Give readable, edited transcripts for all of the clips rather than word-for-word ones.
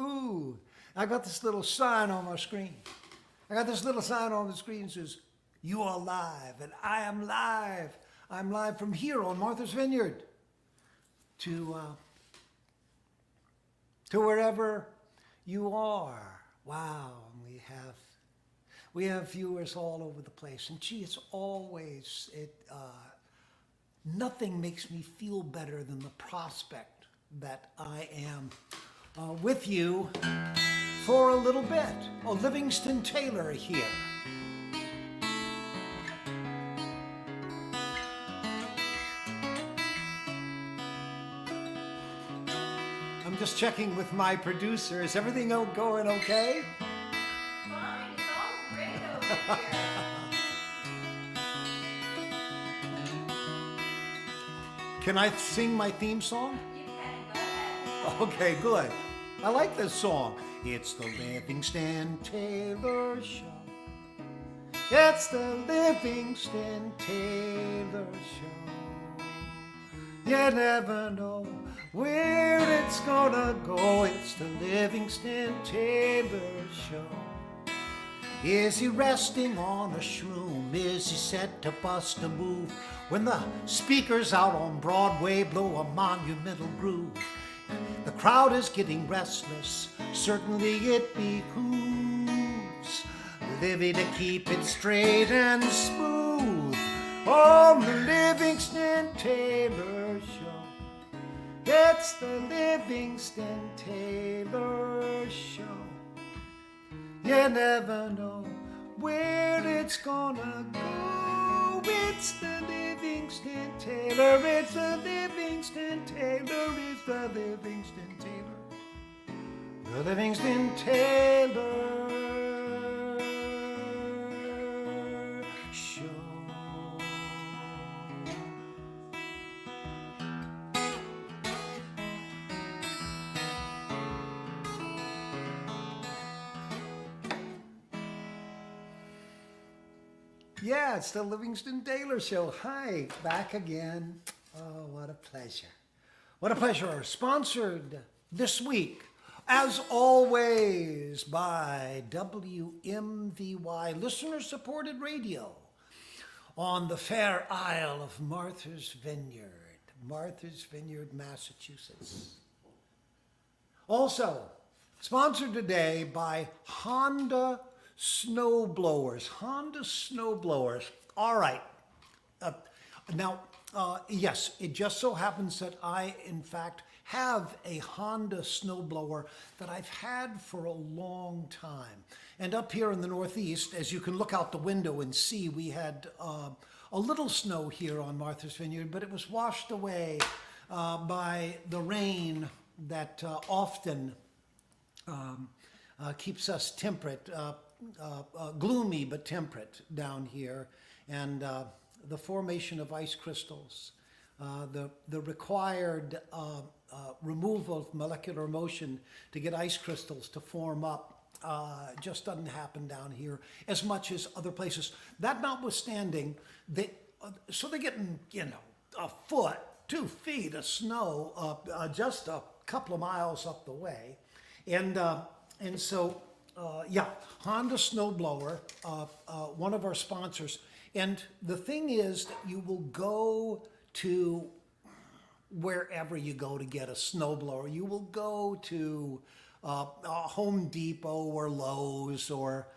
Ooh, I got this little sign on my screen. I got this little sign on the screen that says, "You are live," and I am live. I'm live from here on Martha's Vineyard to wherever you are. Wow, we have viewers all over the place, and gee, it's always nothing makes me feel better than the prospect that I am with you for a little bit. Oh, Livingston Taylor here. I'm just checking with my producer. Is everything going okay? Fine, it's all great over here. Can I sing my theme song? You can, go ahead. Okay, good. I like this song. It's the Livingston Taylor Show. It's the Livingston Taylor Show. You never know where it's gonna go. It's the Livingston Taylor Show. Is he resting on a shroom? Is he set to bust a move? When the speakers out on Broadway blow a monumental groove, the crowd is getting restless. Certainly it behooves Livy to keep it straight and smooth on the Livingston Taylor Show. It's the Livingston Taylor Show. You never know where it's gonna go. It's the Livingston Taylor. It's the Livingston Taylor. It's the Livingston Taylor. The Livingston Taylor Show. Yeah, it's the Livingston Taylor Show. Hi, back again. Oh, what a pleasure. What a pleasure. Sponsored this week, as always, by WMVY, listener-supported radio on the fair isle of Martha's Vineyard, Massachusetts. Also, sponsored today by Honda Snowblowers. All right. Yes, it just so happens that I, in fact, have a Honda snowblower that I've had for a long time. And up here in the Northeast, as you can look out the window and see, we had a little snow here on Martha's Vineyard, but it was washed away by the rain that often keeps us temperate. Gloomy but temperate down here, and the formation of ice crystals, the required removal of molecular motion to get ice crystals to form up just doesn't happen down here as much as other places. That notwithstanding, so they're getting, a foot, 2 feet of snow just a couple of miles up the way, and so. Honda Snowblower, one of our sponsors. And the thing is that you will go to wherever you go to get a snowblower. You will go to Home Depot or Lowe's or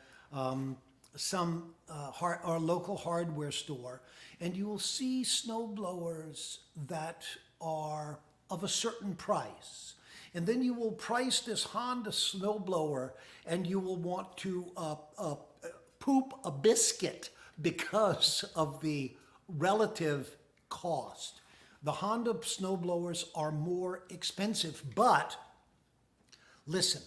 some or local hardware store, and you will see snowblowers that are of a certain price. And then you will price this Honda snowblower, and you will want to poop a biscuit because of the relative cost. The Honda snowblowers are more expensive, but listen,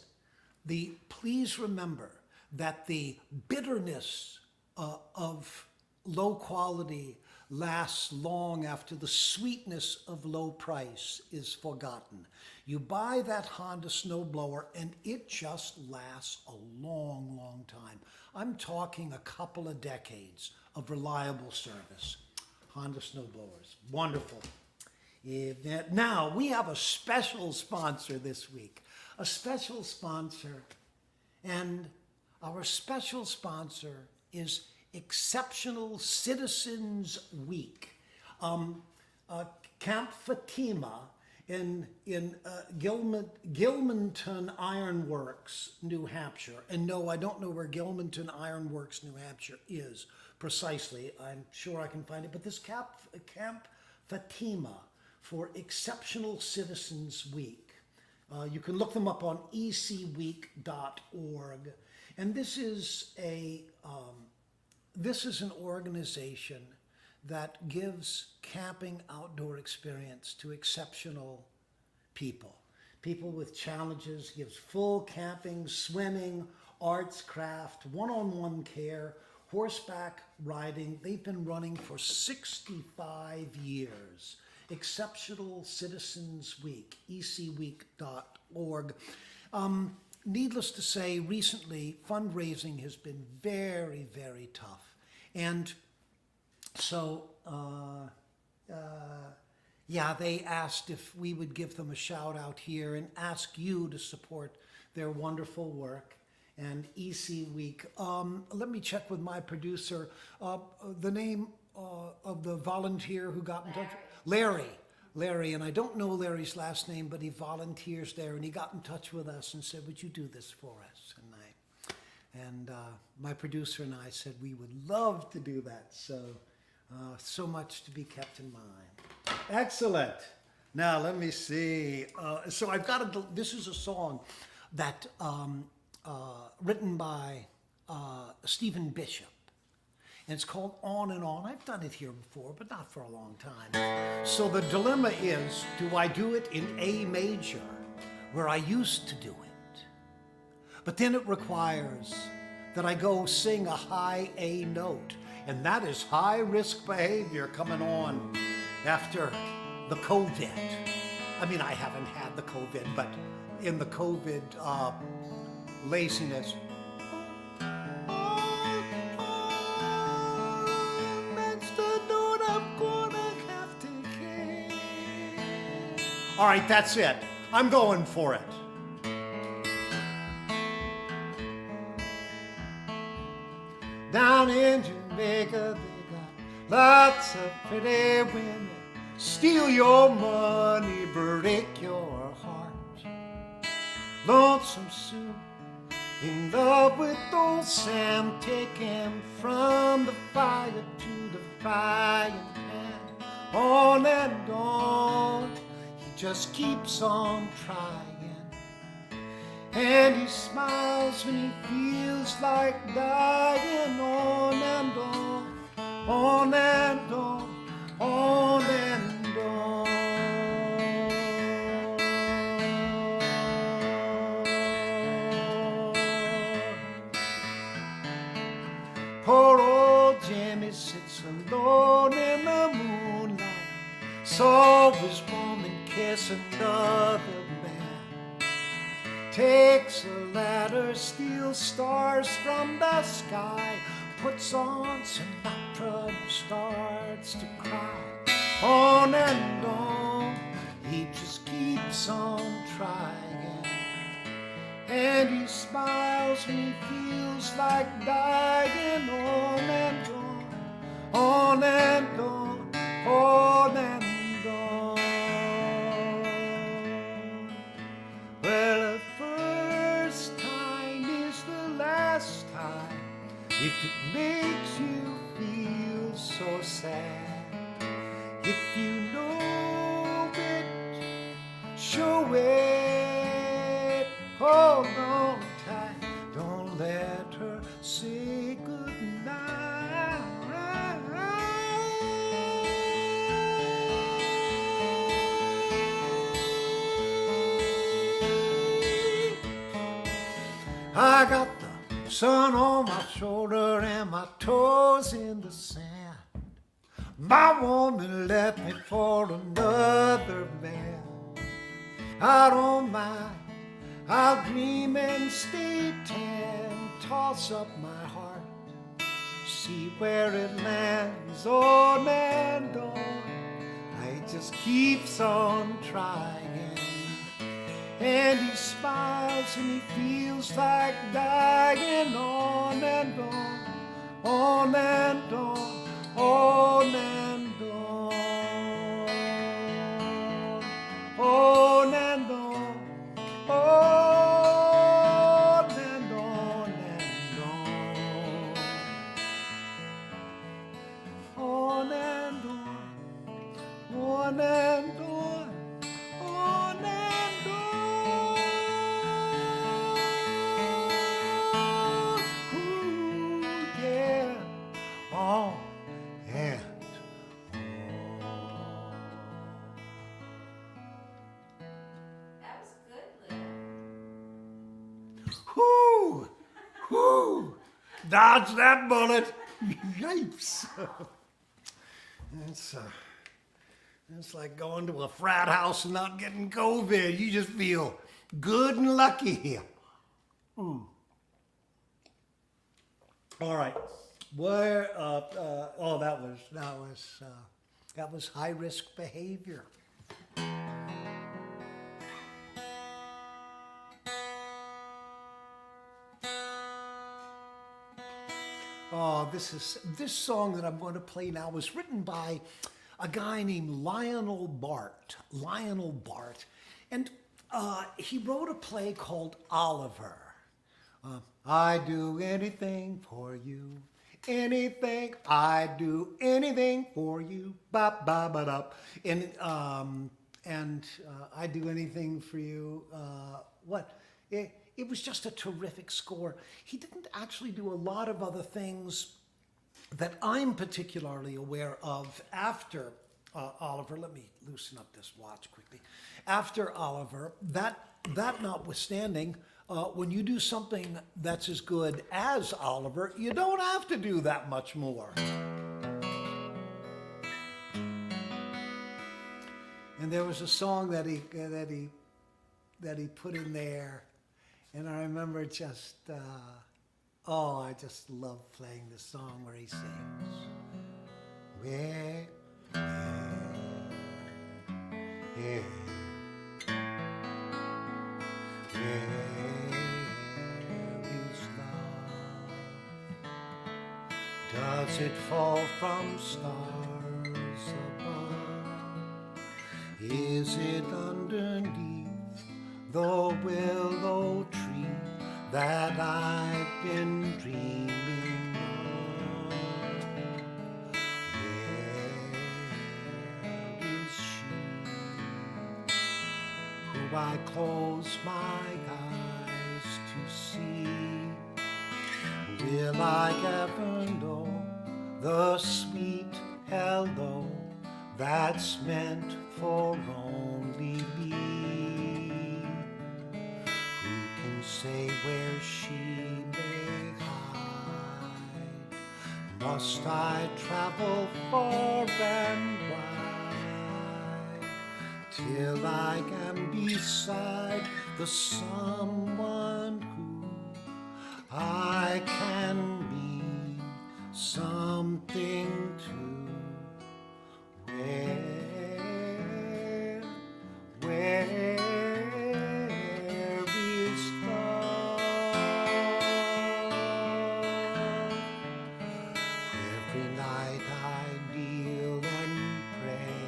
please remember that the bitterness of low quality lasts long after the sweetness of low price is forgotten. You buy that Honda snowblower and it just lasts a long, long time. I'm talking a couple of decades of reliable service. Honda snowblowers, wonderful. Now, we have a special sponsor this week. a special sponsor. And our special sponsor is Exceptional Citizens Week. Camp Fatima in Gilmanton Iron Works, New Hampshire. And no, I don't know where Gilmanton Iron Works, New Hampshire is precisely. I'm sure I can find it. But this Camp Fatima for Exceptional Citizens Week. You can look them up on ecweek.org. And this is an organization that gives camping outdoor experience to exceptional people. People with challenges, gives full camping, swimming, arts, craft, one-on-one care, horseback riding. They've been running for 65 years. Exceptional Citizens Week, ecweek.org. Needless to say, recently fundraising has been very, very tough. And so, they asked if we would give them a shout out here and ask you to support their wonderful work. And EC Week, let me check with my producer, the name of the volunteer who got in touch. Larry, and I don't know Larry's last name, but he volunteers there, and he got in touch with us and said, would you do this for us? And my producer and I said we would love to do that. So much to be kept in mind. Excellent. Now let me see. So I've got this is a song that written by Stephen Bishop. And it's called On and On. I've done it here before, but not for a long time. So the dilemma is, do I do it in A major, where I used to do it? But then it requires that I go sing a high A note. And that is high risk behavior coming on after the COVID. I mean, I haven't had the COVID, but in the COVID laziness. All right, that's it. I'm going for it. Down in Jamaica, they got lots of pretty women. Steal your money, break your heart. Lonesome Sue, in love with old Sam, take him from the fire to the frying pan. On and on, he just keeps on trying. And he smiles when he feels like dying. On and on, on and on, on and on. Poor old Jimmy sits alone in the moonlight, saw his woman kiss another man. Takes a ladder, steals stars from the sky, puts on Sinatra and starts to cry. On and on, he just keeps on trying. And he smiles when he feels like dying. On and on, on and on, on and on. Well, the first time is the last time, if it makes you feel so sad. If you know it, show it, hold on tight, don't let her say goodnight. I got the sun on my shoulder and my toes in the sand. My woman left me for another man. I don't mind, I'll dream and stay tan. Toss up my heart, see where it lands. On and on, it just keeps on trying. and he smiles and he feels like dying on and on, on and on, on and on, on and on, on and on and on, on and on, on and on, on and on. Ooh, yeah, on and That was good, Liv. whoo, whoo, dodge that bullet. Yipes. It's like going to a frat house and not getting COVID. You just feel good and lucky here. All right. Where? Oh, that was high risk behavior. Oh, this song that I'm going to play now was written by a guy named Lionel Bart. Lionel Bart, and he wrote a play called Oliver. I do anything for you, anything. I do anything for you. Ba ba ba da. And I do anything for you. What? It was just a terrific score. He didn't actually do a lot of other things that I'm particularly aware of after Oliver. Let me loosen up this watch quickly. After Oliver, that notwithstanding, when you do something that's as good as Oliver, you don't have to do that much more. And there was a song that he put in there, and I remember just, I just love playing the song where he sings. Where is love? Does it fall from stars above? Is it underneath the willow tree that I've been dreaming of? Where is she who I close my eyes to see? Will I ever know the sweet hello that's meant for only me? Who can say where she may hide? Must I travel far and wide till I am beside the someone who I can mean something to? Where is love? Every night I kneel and pray,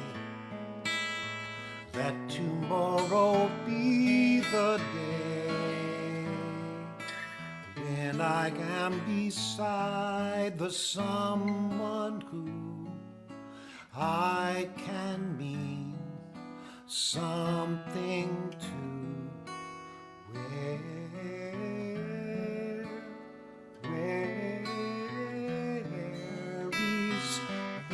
let tomorrow be the day when I am beside the someone who I can mean something to. Where is love?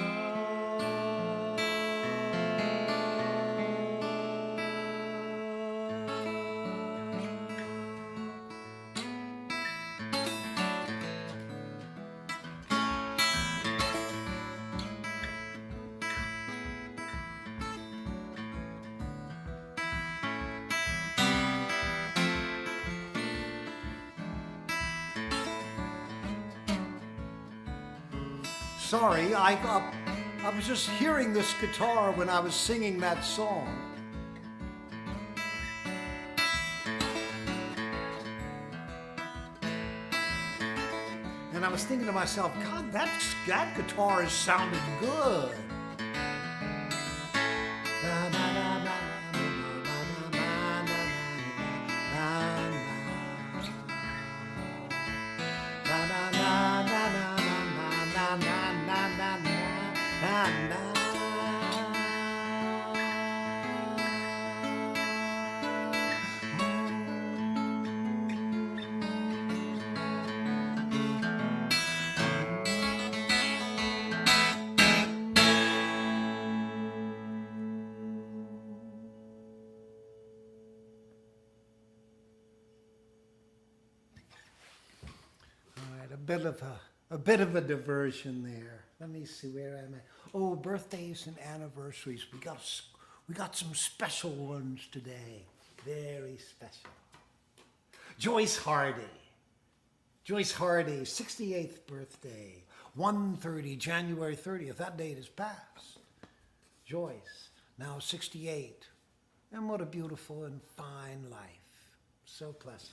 Sorry, I was just hearing this guitar when I was singing that song. And I was thinking to myself, God, that guitar is sounding good. All right, a bit of a diversion there. Let me see, where am I? Oh, birthdays and anniversaries. We got some special ones today. Very special. Joyce Hardy. Joyce Hardy, 68th birthday. 1:30, January 30th. That date is past. Joyce, now 68. And what a beautiful and fine life. So pleasant.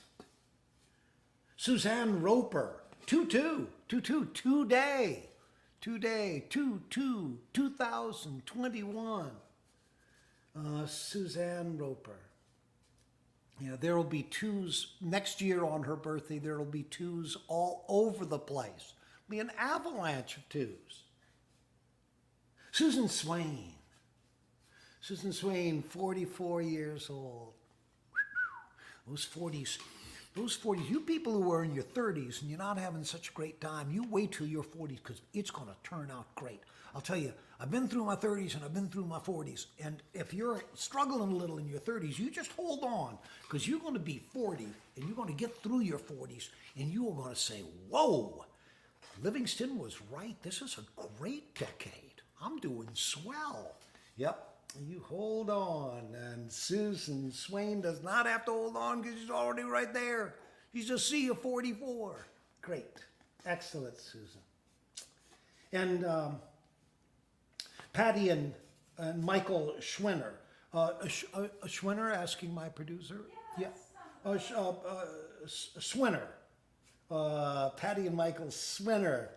Suzanne Roper, 2-2, today, 2021. Suzanne Roper. Yeah, there will be twos next year on her birthday. There will be twos all over the place. Be an avalanche of twos. Susan Swain. Susan Swain, 44 years old. Those 40s, you people who are in your 30s and you're not having such a great time, you wait till your 40s because it's going to turn out great. I'll tell you, I've been through my 30s and I've been through my 40s. And if you're struggling a little in your 30s, you just hold on because you're going to be 40 and you're going to get through your 40s and you are going to say, whoa, Livingston was right. This is a great decade. I'm doing swell. Yep. You hold on, and Susan Swain does not have to hold on because she's already right there. She's a sea of 44. Great. Excellent, Susan. And Patty and Michael Schwinner. Schwinner, asking my producer? Yes. Yeah. Swinner. Patty and Michael Swinner.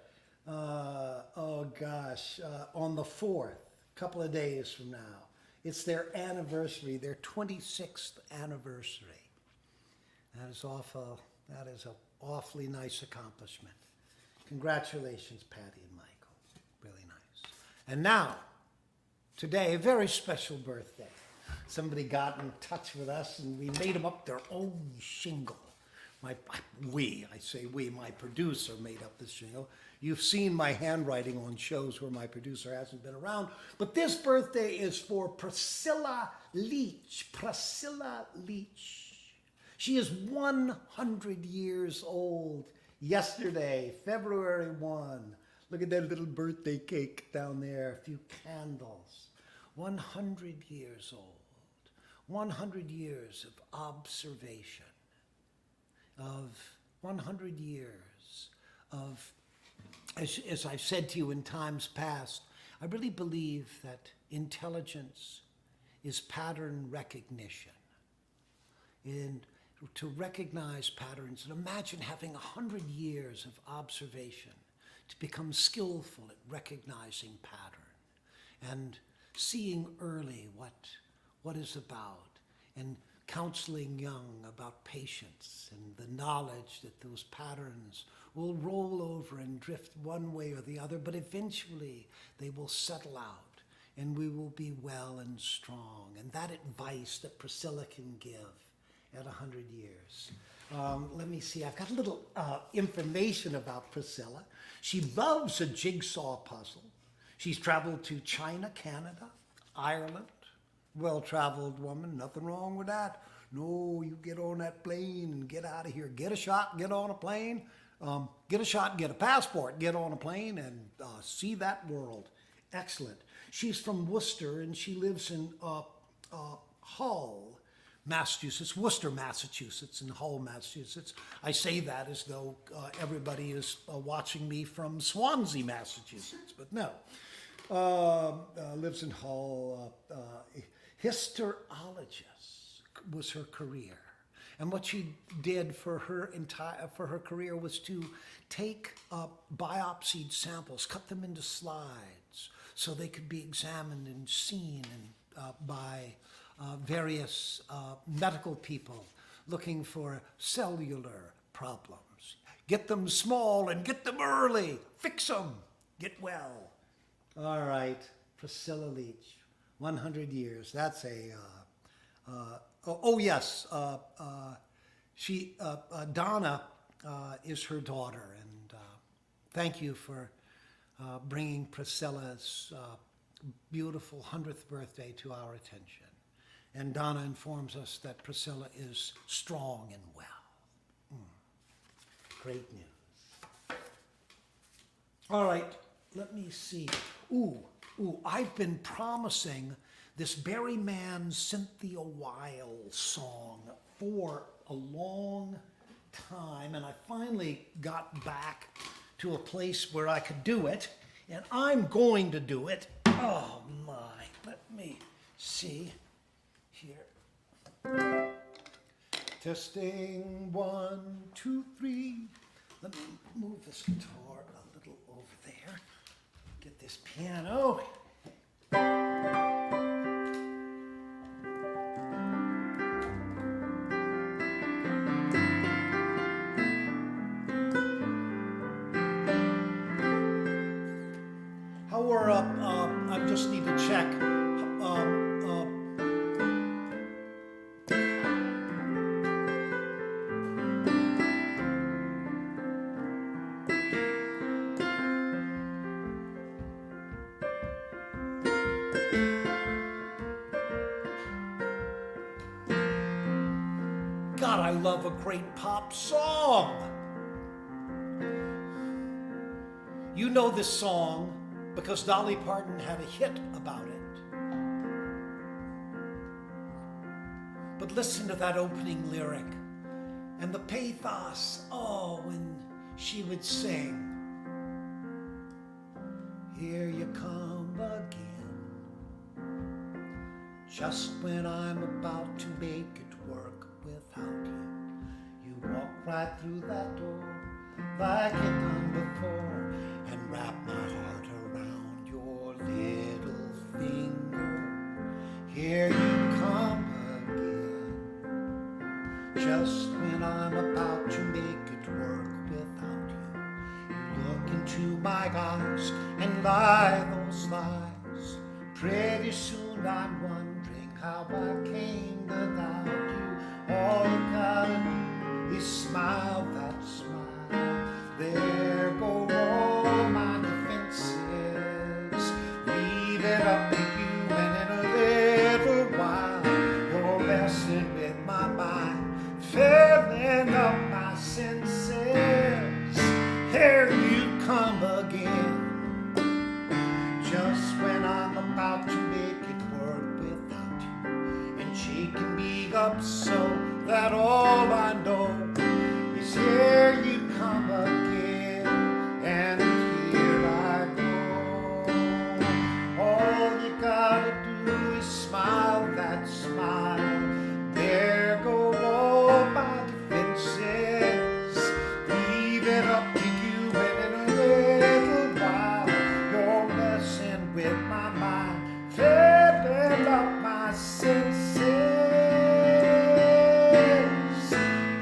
On the 4th, a couple of days from now. It's their anniversary, their 26th anniversary. That is an awfully nice accomplishment. Congratulations, Patty and Michael. Really nice. And now, today, a very special birthday. Somebody got in touch with us and we made them up their own shingle. My producer made up this shingle. You've seen my handwriting on shows where my producer hasn't been around. But this birthday is for Priscilla Leach. Priscilla Leach. She is 100 years old. Yesterday, February 1. Look at that little birthday cake down there. A few candles. 100 years old. 100 years of observation. Of 100 years of, as I've said to you in times past, I really believe that intelligence is pattern recognition. And to recognize patterns, and imagine having 100 years of observation to become skillful at recognizing pattern and seeing early what is about, and counseling young about patience and the knowledge that those patterns will roll over and drift one way or the other, but eventually they will settle out and we will be well and strong. And that advice that Priscilla can give at 100 years. Let me see, I've got a little information about Priscilla. She loves a jigsaw puzzle. She's traveled to China, Canada, Ireland. Well-traveled woman, nothing wrong with that. No, you get on that plane and get out of here. Get a shot, get on a plane. Get a shot, get a passport, get on a plane and see that world. Excellent. She's from Worcester and she lives in Hull, Massachusetts, Worcester, Massachusetts, and Hull, Massachusetts. I say that as though everybody is watching me from Swansea, Massachusetts, but no. Lives in Hull. Histologist was her career. And what she did for her career was to take biopsied samples, cut them into slides, so they could be examined and seen by various medical people looking for cellular problems. Get them small and get them early. Fix them. Get well. All right, Priscilla Leach, 100 years. That's a, yes, Donna is her daughter, and thank you for bringing Priscilla's beautiful 100th birthday to our attention. And Donna informs us that Priscilla is strong and well. Great news. All right, let me see. I've been promising this Barry Mann Cynthia Weil song for a long time, and I finally got back to a place where I could do it, and I'm going to do it. Oh my, let me see here. Testing 1, 2, 3. Let me move this guitar a little over there. Get this piano. How we're up, I just need to check. God, I love a great pop song. You know this song because Dolly Parton had a hit about it. But listen to that opening lyric and the pathos, when she would sing, "Here you come again, just when I'm about to make it work without you. You walk right through that door like you've done before and wrap my heart around your little finger. Here you come again, just when I'm about to make it work without you. You look into my eyes and lie those lies. Pretty soon I'm wondering how I came without you. All you gotta do is smile that smile. There go all my defenses. Leave it up to you, and in a little while you're messing with my mind, filling up my senses. Here you come again, just when I'm about to make it work without you. And shaking me up so that all I know is here you come again, and here I go. All you gotta do is smile that smile. There go all my defenses. Leave it up to you, and in a little while you're messing with my mind, filling up my senses.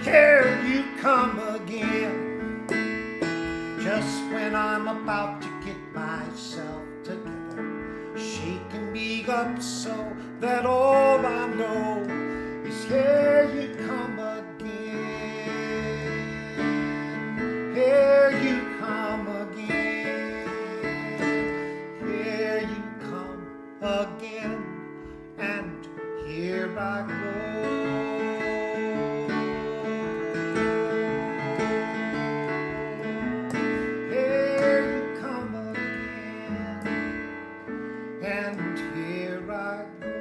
Here you come again, just when I'm about to get myself together, shaking me up so that all I know is here you come again. Here you come again. Here you come again, and here I go. And here I go.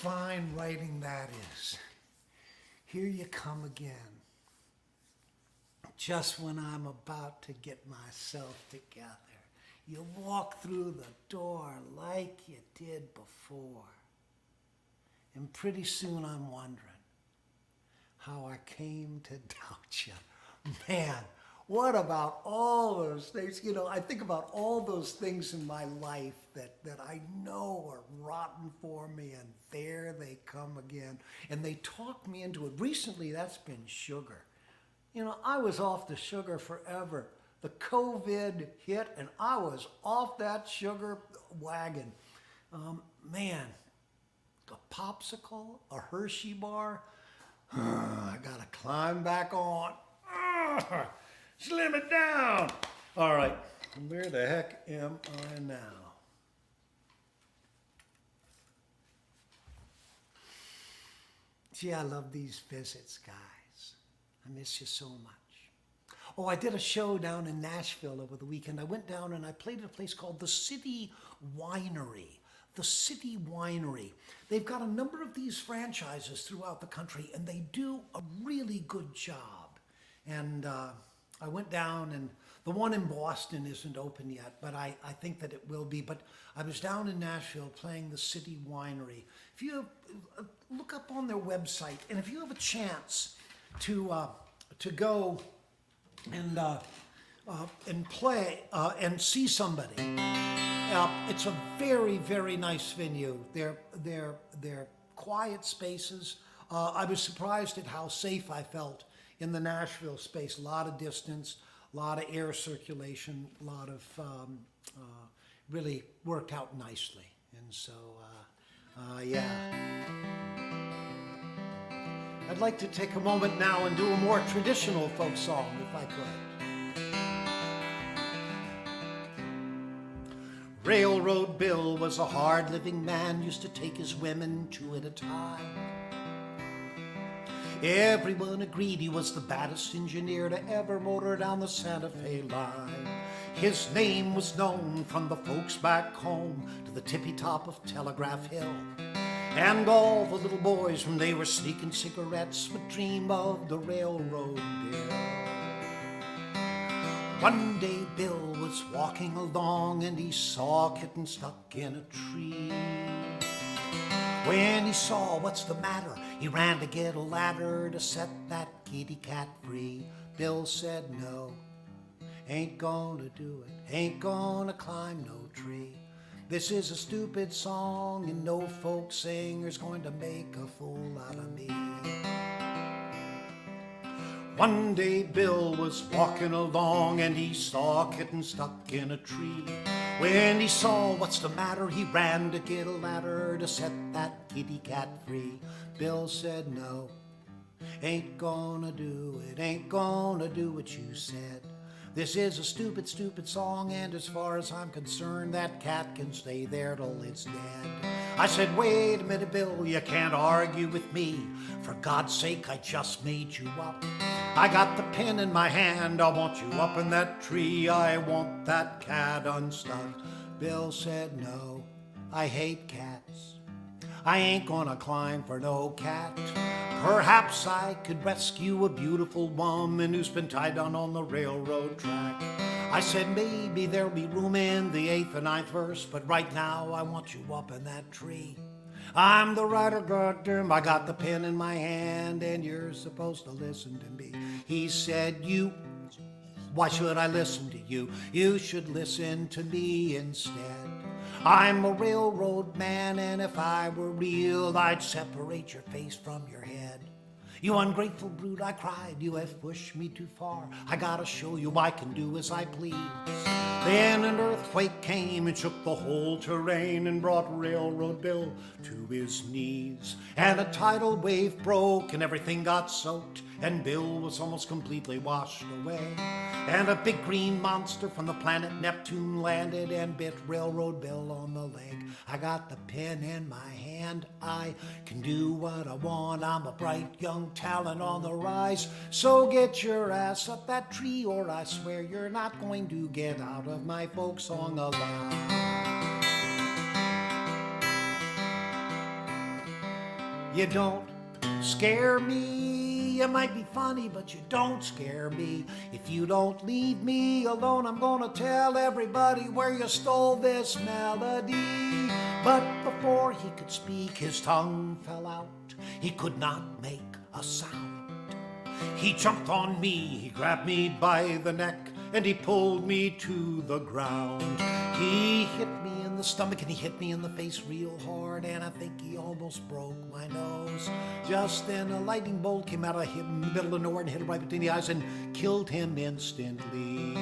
fine writing that is. Here you come again. Just when I'm about to get myself together, you walk through the door like you did before. And pretty soon I'm wondering how I came to doubt you. Man, what about all those things? You know, I think about all those things in my life that I know are rotten for me, and there they come again. And they talk me into it. Recently, that's been sugar. You know, I was off the sugar forever. The COVID hit, and I was off that sugar wagon. Man, a popsicle, a Hershey bar, I gotta climb back on. Slim it down. All right, where the heck am I now? Gee, I love these visits, guys. I miss you so much. Oh, I did a show down in Nashville over the weekend. I went down and I played at a place called the City Winery. The City Winery. They've got a number of these franchises throughout the country, and they do a really good job. And I went down, and the one in Boston isn't open yet, but I think that it will be. But I was down in Nashville playing the City Winery. If you look up on their website, and if you have a chance to go and play and see somebody, it's a very, very nice venue. They're quiet spaces. I was surprised at how safe I felt in the Nashville space. A lot of distance, a lot of air circulation, a lot of really worked out nicely. And so, yeah. I'd like to take a moment now and do a more traditional folk song, if I could. Railroad Bill was a hard-living man, used to take his women two at a time. Everyone agreed he was the baddest engineer to ever motor down the Santa Fe line. His name was known from the folks back home to the tippy top of Telegraph Hill. And all the little boys, when they were sneaking cigarettes, would dream of the railroad bill. One day Bill was walking along and he saw a kitten stuck in a tree. When he saw what's the matter, he ran to get a ladder to set that kitty cat free. Bill said no, ain't gonna do it, ain't gonna climb no tree. This is a stupid song and no folk singer's going to make a fool out of me. One day Bill was walking along and he saw a kitten stuck in a tree. When he saw what's the matter, he ran to get a ladder to set that kitty cat free. Bill said no, ain't gonna do it, ain't gonna do what you said. This is a stupid, stupid song, and as far as I'm concerned, that cat can stay there till it's dead. I said, wait a minute, Bill, you can't argue with me. For God's sake, I just made you up. I got the pen in my hand, I want you up in that tree, I want that cat unstuck. Bill said, no, I hate cats. I ain't gonna climb for no cat. Perhaps I could rescue a beautiful woman who's been tied down on the railroad track. I said maybe there'll be room in the 8th and 9th verse, but right now I want you up in that tree. I'm the writer, goddamn, I got the pen in my hand, and you're supposed to listen to me. He said, why should I listen to you? You should listen to me instead. I'm a railroad man, and if I were real, I'd separate your face from your head. You ungrateful brute, I cried, you have pushed me too far. I gotta show you I can do as I please. Then an earthquake came and shook the whole terrain and brought Railroad Bill to his knees. And a tidal wave broke and everything got soaked, and Bill was almost completely washed away. And a big green monster from the planet Neptune landed and bit Railroad Bill on the leg. I got the pen in my hand, I can do what I want. I'm a bright young talent on the rise, so get your ass up that tree, or I swear you're not going to get out of my folk song alive. You don't scare me. You might be funny, but you don't scare me. If you don't leave me alone, I'm gonna tell everybody where you stole this melody. But before he could speak, his tongue fell out. He could not make a sound. He jumped on me, he grabbed me by the neck, and he pulled me to the ground. He hit me in the stomach and he hit me in the face real hard, and I think he almost broke my nose. Just then a lightning bolt came out of him in the middle of nowhere and hit him right between the eyes and killed him instantly.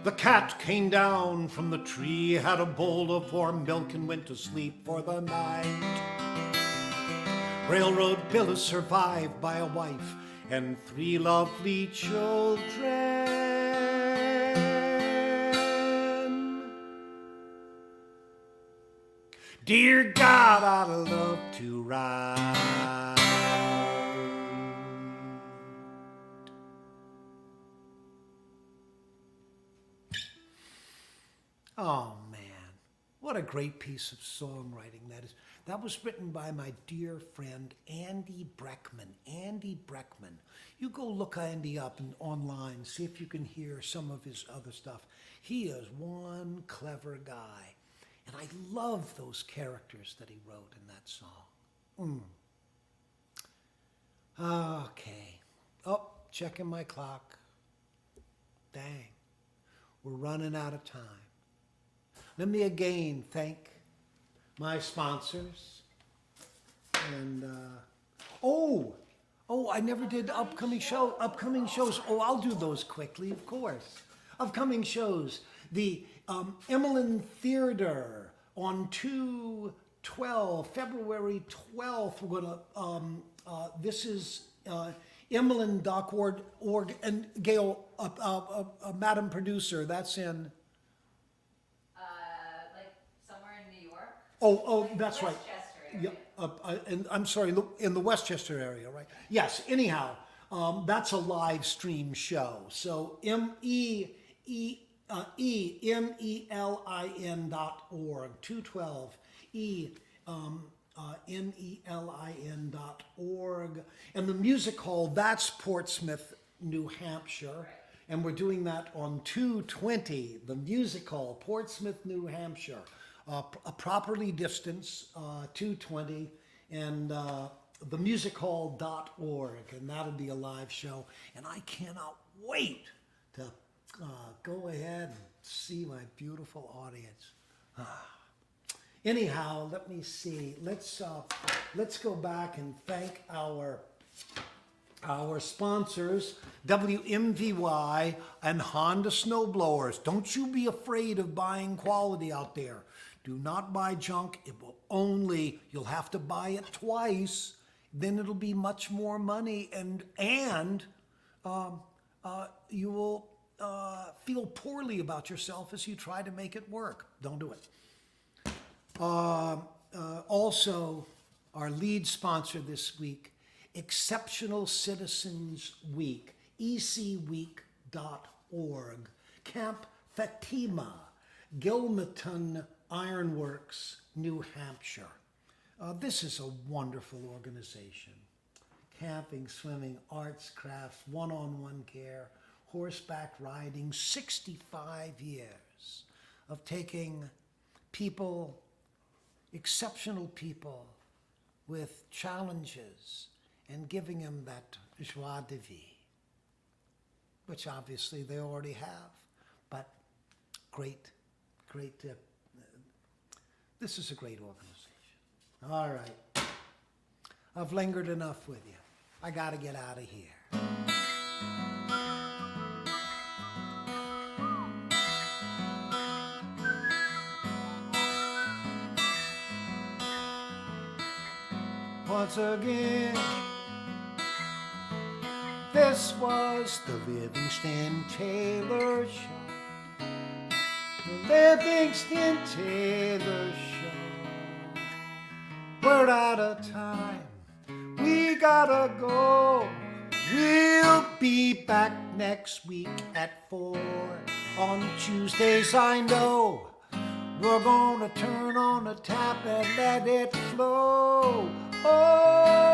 The cat came down from the tree, had a bowl of warm milk, and went to sleep for the night. Railroad Bill is survived by a wife and 3 lovely children. Dear God, I'd love to ride. Oh man, what a great piece of songwriting that is. That was written by my dear friend Andy Breckman. Andy Breckman. You go look Andy up online, see if you can hear some of his other stuff. He is one clever guy. And I love those characters that he wrote in that song. Okay. Oh, checking my clock. Dang, we're running out of time. Let me again thank my sponsors. And, I never did upcoming shows. Oh, I'll do those quickly, of course. Upcoming shows. The Emmeline Theater on February 12th. We're going to, this is Emmeline.org, and Gail, Madam Producer, that's in... Oh, that's right. Area. Yeah, and I'm sorry, in the Westchester area, right? Yes. Anyhow, that's a live stream show. So MELIN.org, 212 MELIN.org, and the music hall, that's Portsmouth, New Hampshire, and we're doing that on 220, the music hall, Portsmouth, New Hampshire. A properly distanced 220, and themusichall.org, and that'll be a live show. And I cannot wait to go ahead and see my beautiful audience. Anyhow, let me see. Let's go back and thank our sponsors, WMVY and Honda Snowblowers. Don't you be afraid of buying quality out there. Do not buy junk. It will you'll have to buy it twice. Then it'll be much more money, and you will feel poorly about yourself as you try to make it work. Don't do it. Also, our lead sponsor this week, Exceptional Citizens Week, ecweek.org, Camp Fatima, Gilmerton Ironworks, New Hampshire. This is a wonderful organization. Camping, swimming, arts, crafts, one-on-one care, horseback riding, 65 years of taking people, exceptional people with challenges and giving them that joie de vivre, which obviously they already have, but great. This is a great organization. All right. I've lingered enough with you. I got to get out of here. Once again, this was the Livingston Taylor Show. The Livingston Taylor Show. We're out of time. We gotta go. We'll be back next week at 4. On Tuesdays I know we're gonna turn on the tap and let it flow. Oh,